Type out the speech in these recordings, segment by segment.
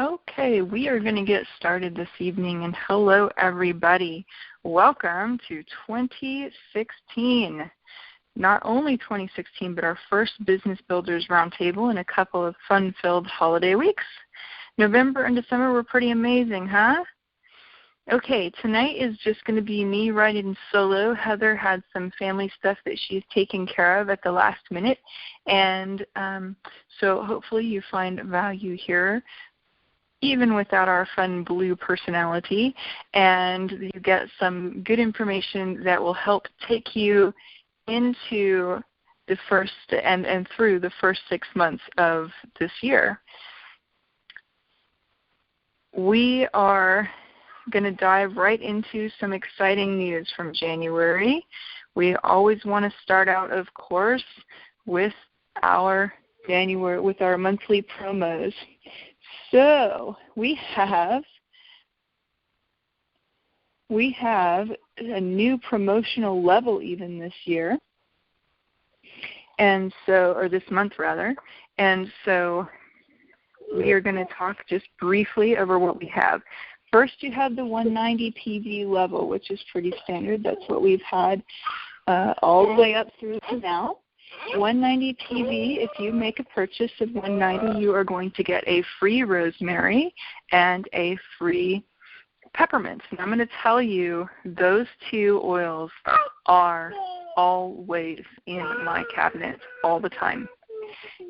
Okay, we are going to get started this evening, and hello everybody. Welcome to 2016. Not only 2016, but our first Business Builders Roundtable and a couple of fun-filled holiday weeks. November and December were pretty amazing, huh? Okay, tonight is just going to be me writing solo. Heather had some family stuff that she's taking care of at the last minute, and so hopefully you find value here, even without our fun blue personality, and you get some good information that will help take you into the first and through the first 6 months of this year. We are going to dive right into some exciting news from January. We always want to start out, of course, with our monthly promos. So we have a new promotional level even this year, and so, or this month rather, and so we are going to talk just briefly over what we have. First, you have the 190 PV level, which is pretty standard. That's what we've had all the way up through to now. 190 PV, if you make a purchase of 190, you are going to get a free rosemary and a free peppermint. And I'm going to tell you, those two oils are always in my cabinet all the time.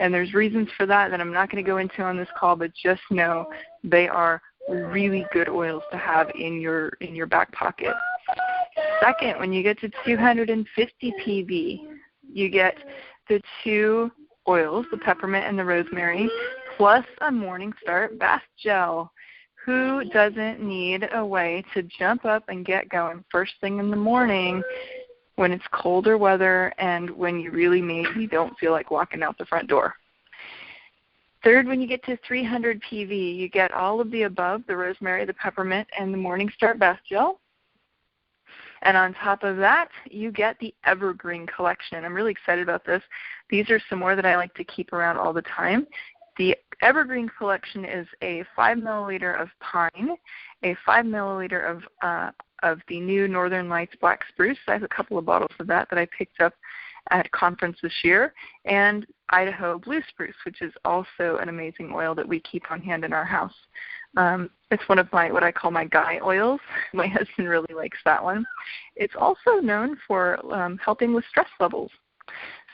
And there's reasons for that I'm not going to go into on this call, but just know they are really good oils to have in your back pocket. Second, when you get to 250 PV, you get the two oils, the peppermint and the rosemary, plus a Morning Start bath gel. Who doesn't need a way to jump up and get going first thing in the morning when it's colder weather and when you really maybe don't feel like walking out the front door? Third, when you get to 300 PV, you get all of the above, the rosemary, the peppermint, and the Morning Start bath gel. And on top of that, you get the Evergreen collection. I'm really excited about this. These are some more that I like to keep around all the time. The Evergreen collection is a 5 milliliter of pine, a 5 milliliter of the new Northern Lights Black Spruce. I have a couple of bottles of that I picked up at a conference this year, and Idaho Blue Spruce, which is also an amazing oil that we keep on hand in our house. It's one of what I call my guy oils. My husband really likes that one. It's also known for helping with stress levels.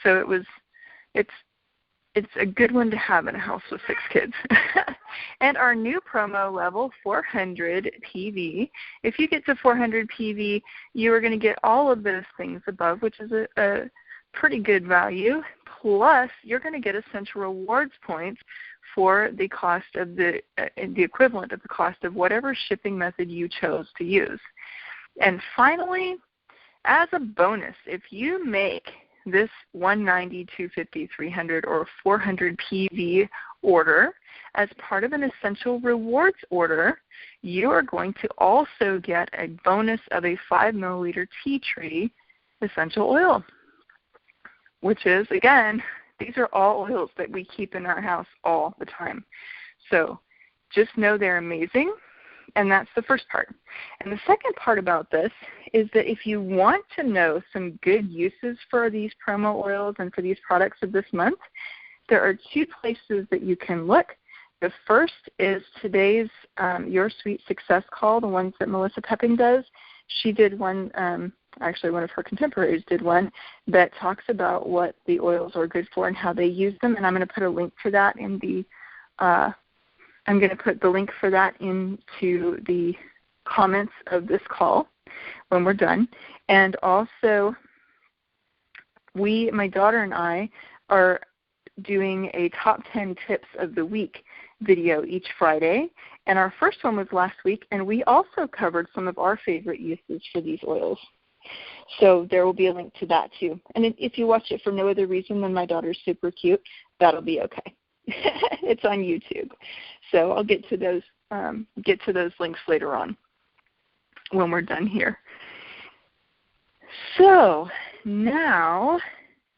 So it's a good one to have in a house with 6 kids. And our new promo level, 400 PV. If you get to 400 PV, you are going to get all of those things above, which is a pretty good value. Plus, you're going to get Essential Rewards points for the cost of the equivalent of the cost of whatever shipping method you chose to use. And finally, as a bonus, if you make this 190, 250, 300, or 400 PV order as part of an Essential Rewards order, you are going to also get a bonus of a 5 milliliter tea tree essential oil, which is, again, these are all oils that we keep in our house all the time. So just know they're amazing, and that's the first part. And the second part about this is that if you want to know some good uses for these promo oils and for these products of this month, there are 2 places that you can look. The first is today's Your Sweet Success call, the ones that Melissa Pepping does. She did one, actually one of her contemporaries did one, that talks about what the oils are good for and how they use them, and I'm going to put a link to that in the I'm going to put the link for that into the comments of this call when we're done. And also, my daughter and I are doing a top 10 tips of the week video each Friday. And our first one was last week, and we also covered some of our favorite uses for these oils. So there will be a link to that too. And if you watch it for no other reason than my daughter's super cute, that'll be okay. It's on YouTube. So I'll get to those links later on when we're done here. So now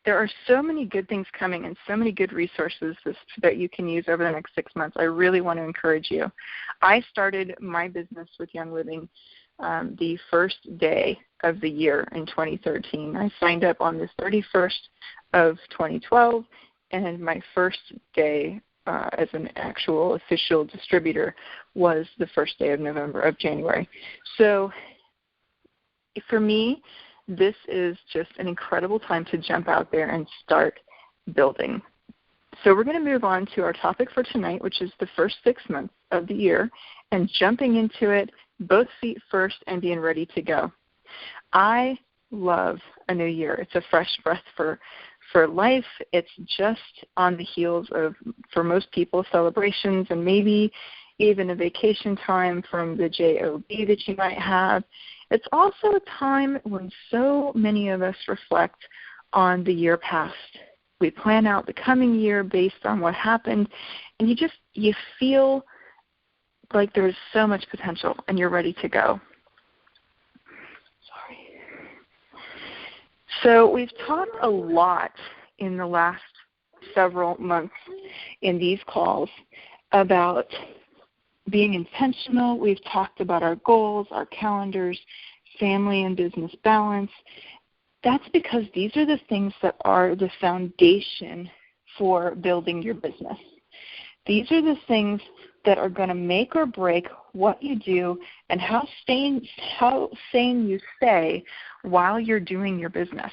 there are so many good things coming and so many good resources that you can use over the next 6 months. I really want to encourage you. I started my business with Young Living the first day of the year in 2013. I signed up on the 31st of 2012, and my first day as an actual official distributor was the first day of January. So for me, this is just an incredible time to jump out there and start building. So we're going to move on to our topic for tonight, which is the first 6 months of the year, and jumping into it, both feet first and being ready to go. I love a new year. It's a fresh breath for life. It's just on the heels of, for most people, celebrations and maybe even a vacation time from the job that you might have. It's also a time when so many of us reflect on the year past. We plan out the coming year based on what happened, and you feel like there's so much potential and you're ready to go. So we've talked a lot in the last several months in these calls about being intentional. We've talked about our goals, our calendars, family and business balance. That's because these are the things that are the foundation for building your business. These are the things that are going to make or break what you do and how sane you stay while you're doing your business.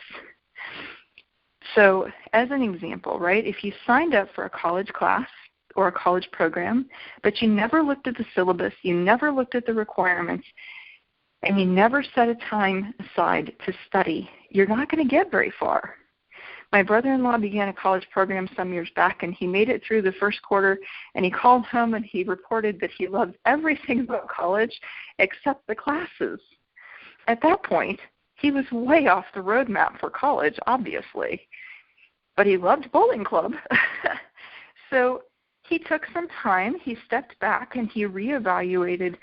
So as an example, right, if you signed up for a college class or a college program, but you never looked at the syllabus, you never looked at the requirements, and you never set a time aside to study, you're not going to get very far. My brother-in-law began a college program some years back, and he made it through the first quarter, and he called home and he reported that he loved everything about college except the classes. At that point, he was way off the roadmap for college, obviously, but he loved bowling club. So he took some time, he stepped back, and he reevaluated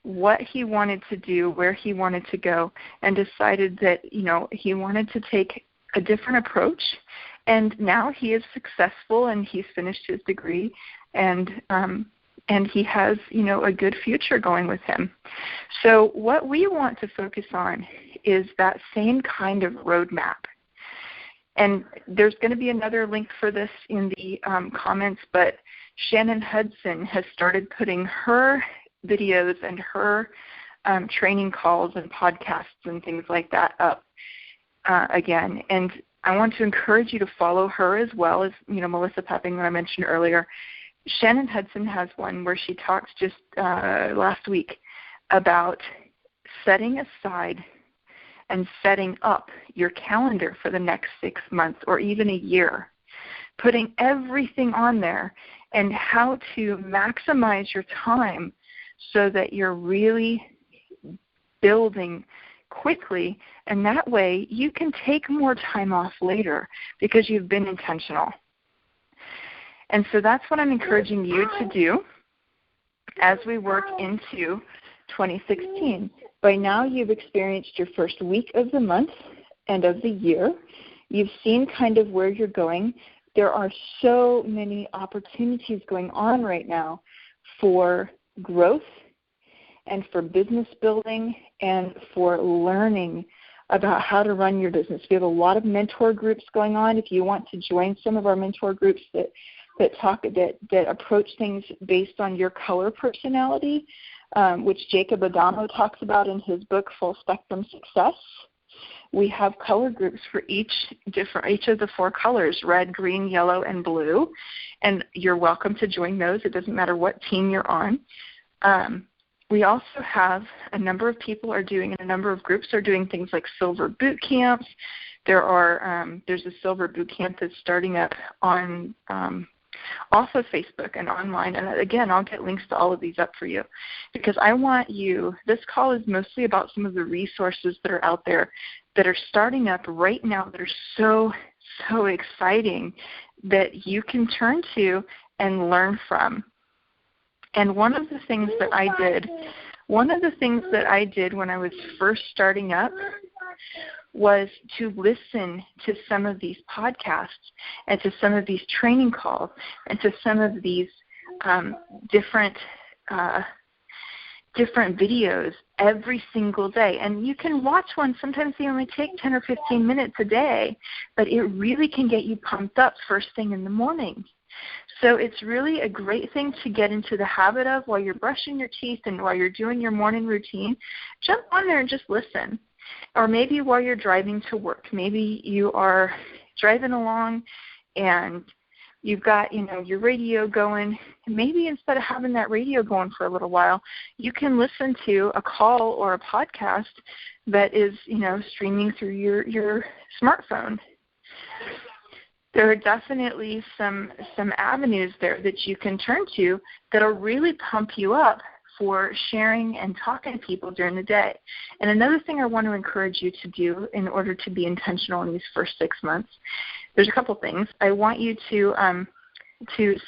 what he wanted to do, where he wanted to go, and decided that, he wanted to take a different approach, and now he is successful and he's finished his degree, and he has a good future going with him. So what we want to focus on is that same kind of roadmap. And there's going to be another link for this in the comments, but Shannon Hudson has started putting her videos and her training calls and podcasts and things like that up again. And I want to encourage you to follow her as well as, Melissa Pepping, that I mentioned earlier. Shannon Hudson has one where she talks just last week about setting aside and setting up your calendar for the next 6 months or even a year, putting everything on there and how to maximize your time so that you're really building quickly, and that way you can take more time off later because you've been intentional. And so that's what I'm encouraging you to do as we work into 2016. By now you've experienced your first week of the month and of the year. You've seen kind of where you're going. There are so many opportunities going on right now for growth and for business building and for learning about how to run your business. We have a lot of mentor groups going on. If you want to join some of our mentor groups that approach things based on your color personality, which Jacob Adamo talks about in his book, Full Spectrum Success. We have color groups for each of the 4 colors, red, green, yellow, and blue, and you're welcome to join those. It doesn't matter what team you're on. We also have a number of people are doing, and a number of groups are doing things like silver boot camps. There's a silver boot camp that's starting up on off of Facebook and online. And again, I'll get links to all of these up for you because I want you, this call is mostly about some of the resources that are out there that are starting up right now that are so, so exciting that you can turn to and learn from. And one of the things that I did when I was first starting up was to listen to some of these podcasts and to some of these training calls and to some of these different videos every single day. And you can watch one. Sometimes they only take 10 or 15 minutes a day, but it really can get you pumped up first thing in the morning. So it's really a great thing to get into the habit of while you're brushing your teeth and while you're doing your morning routine. Jump on there and just listen. Or maybe while you're driving to work. Maybe you are driving along and you've got, your radio going. Maybe instead of having that radio going for a little while, you can listen to a call or a podcast that is, streaming through your smartphone. There are definitely some avenues there that you can turn to that will really pump you up for sharing and talking to people during the day. And another thing I want to encourage you to do in order to be intentional in these first 6 months, there's a couple things. I want you to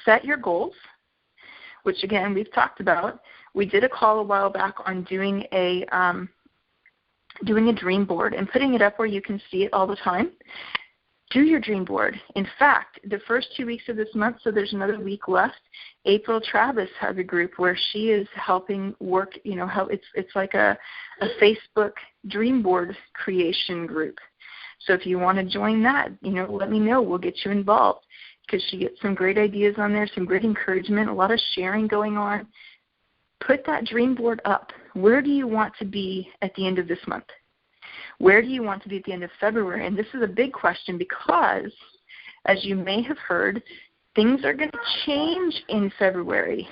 set your goals, which again we've talked about. We did a call a while back on doing a dream board and putting it up where you can see it all the time. Do your dream board. In fact, the first 2 weeks of this month, so there's another week left, April Travis has a group where she is helping work, how it's like a Facebook dream board creation group. So if you want to join that, let me know. We'll get you involved because she gets some great ideas on there, some great encouragement, a lot of sharing going on. Put that dream board up. Where do you want to be at the end of this month? Where do you want to be at the end of February? And this is a big question because, as you may have heard, things are going to change in February.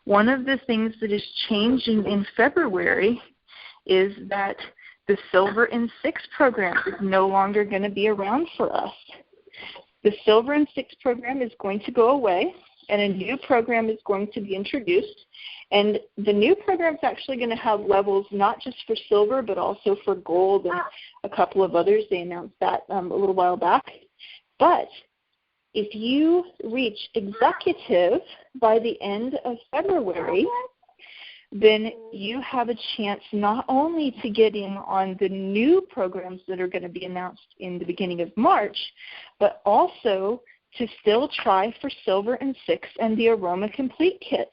One of the things that is changing in February is that the Silver in 6 program is no longer going to be around for us. The Silver in 6 program is going to go away, and a new program is going to be introduced. And the new program is actually going to have levels not just for silver, but also for gold and a couple of others. They announced that a little while back. But if you reach executive by the end of February, then you have a chance not only to get in on the new programs that are going to be announced in the beginning of March, but also to still try for Silver in 6 and the Aroma Complete Kit.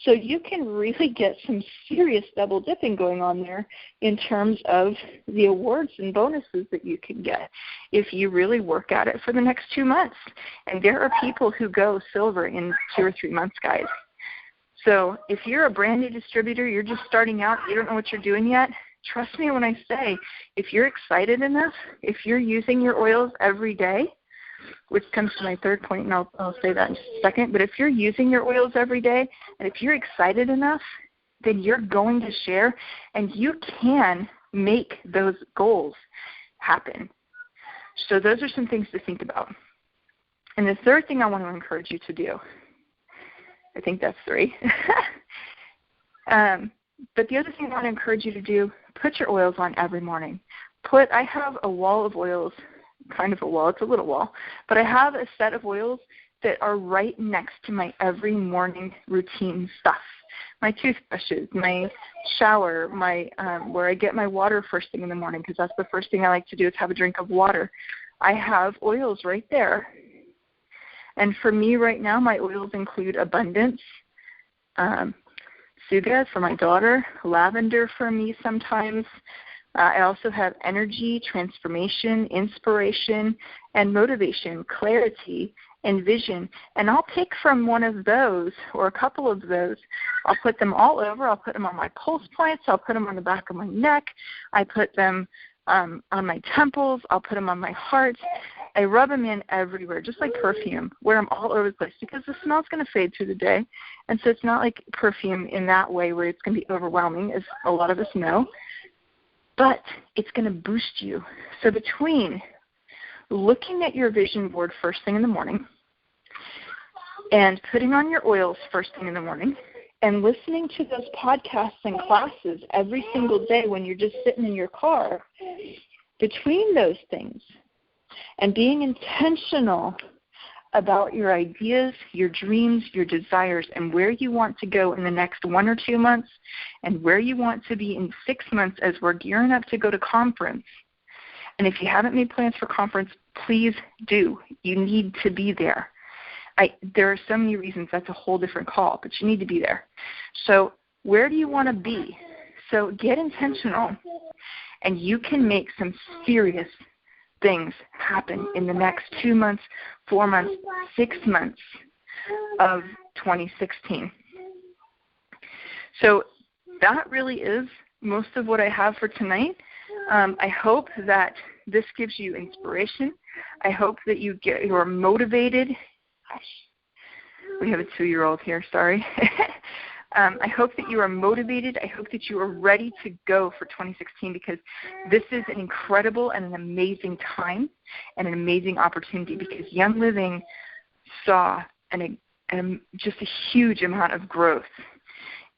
So you can really get some serious double dipping going on there in terms of the awards and bonuses that you can get if you really work at it for the next 2 months. And there are people who go silver in 2 or 3 months, guys. So if you're a brand new distributor, you're just starting out, you don't know what you're doing yet, trust me when I say, if you're excited enough, if you're using your oils every day, which comes to my third point, and I'll say that in just a second, but if you're using your oils every day, and if you're excited enough, then you're going to share, and you can make those goals happen. So those are some things to think about. And the third thing I want to encourage you to do, I think that's 3. But the other thing I want to encourage you to do, put your oils on every morning. I have a wall of oils, kind of a wall, it's a little wall, but I have a set of oils that are right next to my every morning routine stuff. My toothbrushes, my shower, my where I get my water first thing in the morning, because that's the first thing I like to do is have a drink of water. I have oils right there. And for me right now, my oils include Abundance, Suga for my daughter, Lavender for me sometimes. I also have Energy, Transformation, Inspiration, and Motivation, Clarity, and Vision. And I'll pick from one of those or a couple of those. I'll put them all over. I'll put them on my pulse points. I'll put them on the back of my neck. I put them on my temples. I'll put them on my heart. I rub them in everywhere, just like perfume. Wear them all over the place because the smell's going to fade through the day. And so it's not like perfume in that way where it's going to be overwhelming, as a lot of us know. But it's going to boost you. So between looking at your vision board first thing in the morning and putting on your oils first thing in the morning and listening to those podcasts and classes every single day when you're just sitting in your car, between those things and being intentional about your ideas, your dreams, your desires, and where you want to go in the next 1 or 2 months, and where you want to be in 6 months as we're gearing up to go to conference. And if you haven't made plans for conference, please do. You need to be there. There are so many reasons. That's a whole different call, but you need to be there. So where do you want to be? So get intentional, and you can make some serious things happen in the next 2 months, 4 months, 6 months of 2016. So that really is most of what I have for tonight. I hope that this gives you inspiration. I hope that you are motivated. Gosh, we have a 2-year-old here, sorry. I hope that you are motivated. I hope that you are ready to go for 2016, because this is an incredible and an amazing time and an amazing opportunity, because Young Living saw just a huge amount of growth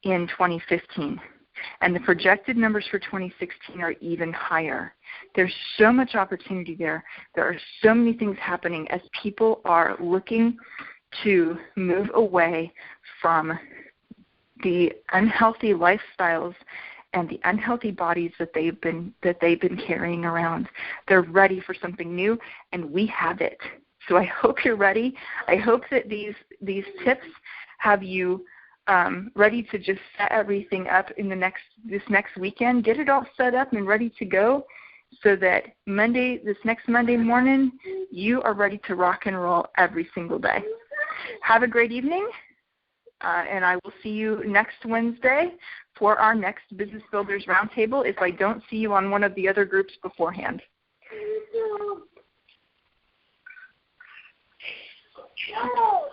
in 2015. And the projected numbers for 2016 are even higher. There's so much opportunity there. There are so many things happening as people are looking to move away from the unhealthy lifestyles and the unhealthy bodies that they've been carrying around. They're ready for something new, and we have it. So I hope you're ready. I hope that these tips have you ready to just set everything up in this next weekend. Get it all set up and ready to go, so that this next Monday morning, you are ready to rock and roll every single day. Have a great evening, and I will see you next Wednesday for our next Business Builders Roundtable, if I don't see you on one of the other groups beforehand. No.